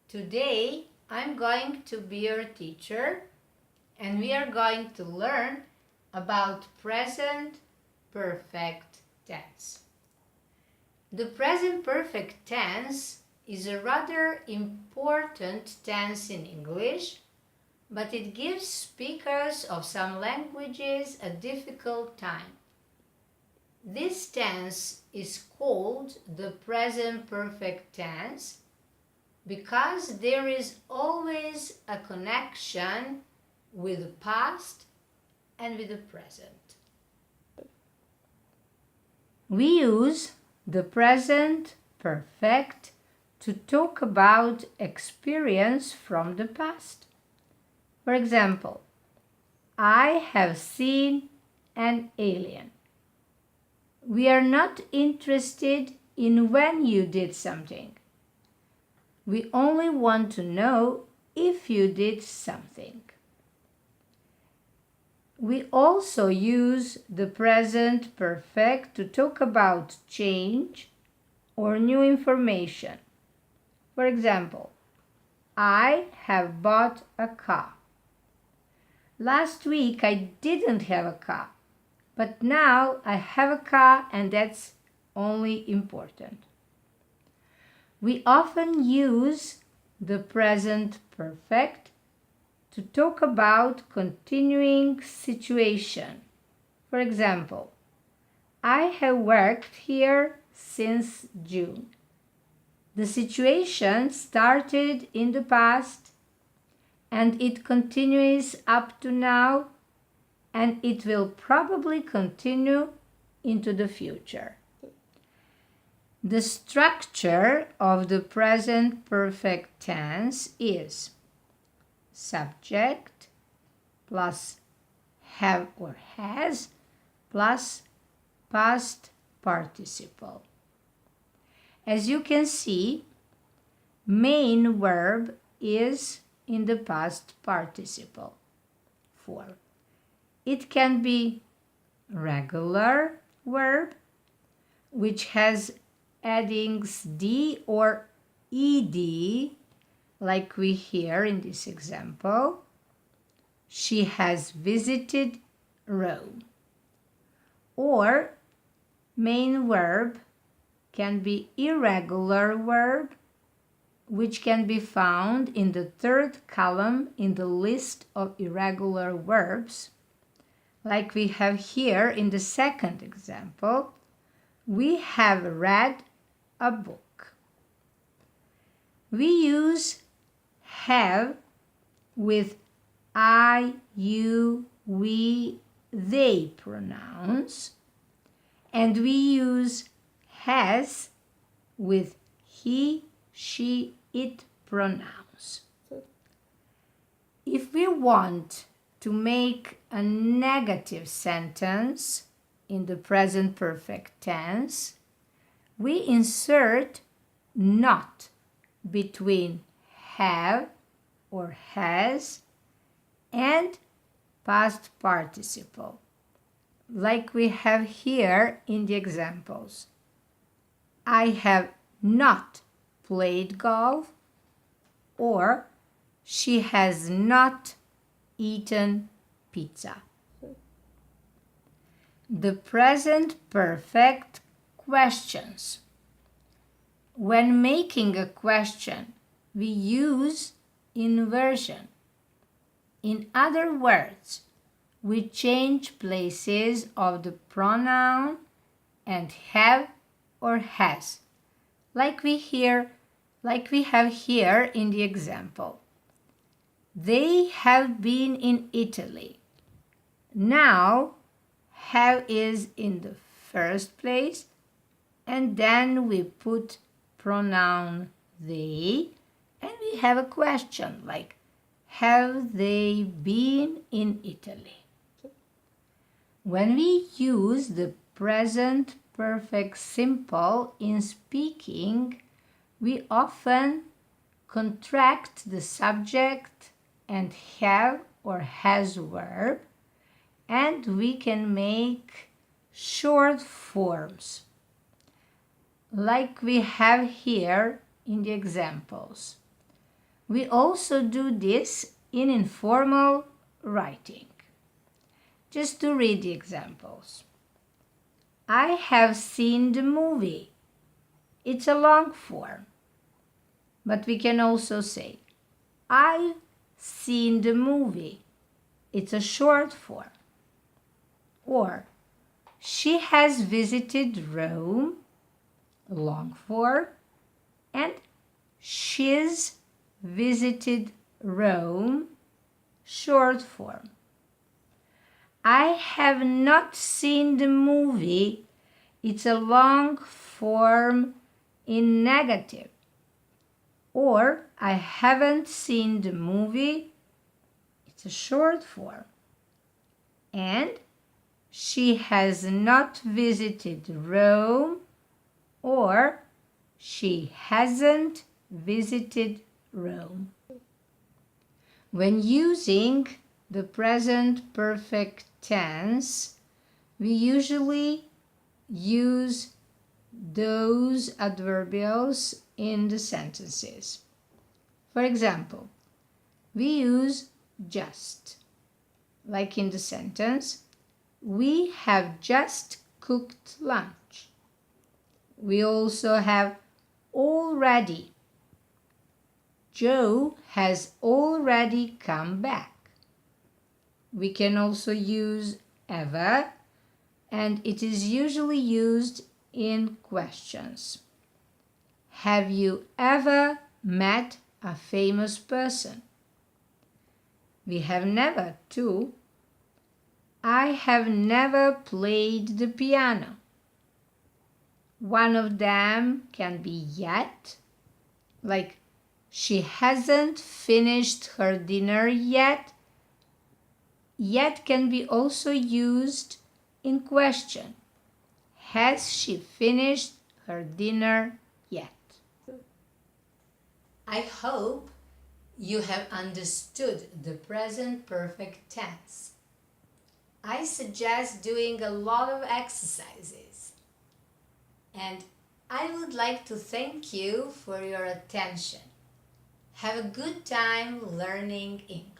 Today I'm going to be your teacher and we are going to learn about present perfect tense. The present perfect tense is a rather important tense in English, but it gives speakers of some languages a difficult time. This tense is called the present perfect tense because there is always a connection with the past and with the present. We use the present perfect to talk about experience from the past. For example, I have seen an alien. We are not interested in when you did something. We only want to know if you did something. We also use the present perfect to talk about change or new information. For example, I have bought a car. Last week I didn't have a car, but now I have a car and that's only important. We often use the present perfect to talk about continuing situation. For example, I have worked here since June. The situation started in the past and it continues up to now and it will probably continue into the future. The structure of the present perfect tense is subject plus have or has plus past participle. As you can see, main verb is in the past participle form. It can be regular verb, which has addings d or ed, like we hear in this example. She has visited Rome. Or main verb can be irregular verb, which can be found in the third column in the list of irregular verbs. Like we have here in the second example, we have read a book. We use have with I, you, we, they pronouns, and we use has with he, she, it pronouns. If we want to make a negative sentence in the present perfect tense, we insert not between have or has and past participle, like we have here in the examples. I have not played golf, or she has not eaten pizza. The present perfect questions. When making a question, we use inversion. In other words, we change places of the pronoun and have or has, like we have here in the example. They have been in Italy. Now, have is in the first place, and then we put pronoun they, and we have a question like, have they been in Italy? When we use the present perfect simple in speaking, we often contract the subject and have or has verb, and we can make short forms, like we have here in the examples. We also do this in informal writing. Just to read the examples. I have seen the movie. It's a long form. But we can also say, I've seen the movie. It's a short form. Or, she has visited Rome, long form, and she's visited Rome, short form. I have not seen the movie. It's a long form in negative. Or, I haven't seen the movie. It's a short form. And she has not visited Rome, or she hasn't visited Rome. When using the present perfect tense, we usually use those adverbials in the sentences. For example, we use just, like in the sentence, we have just cooked lunch. We also have already. Joe has already come back. We can also use ever, and it is usually used in questions. Have you ever met a famous person? We have never too. I have never played the piano. One of them can be yet, like she hasn't finished her dinner yet. Yet can be also used in question. Has she finished her dinner yet? I hope you have understood the present perfect tense. I suggest doing a lot of exercises. And I would like to thank you for your attention. Have a good time learning English.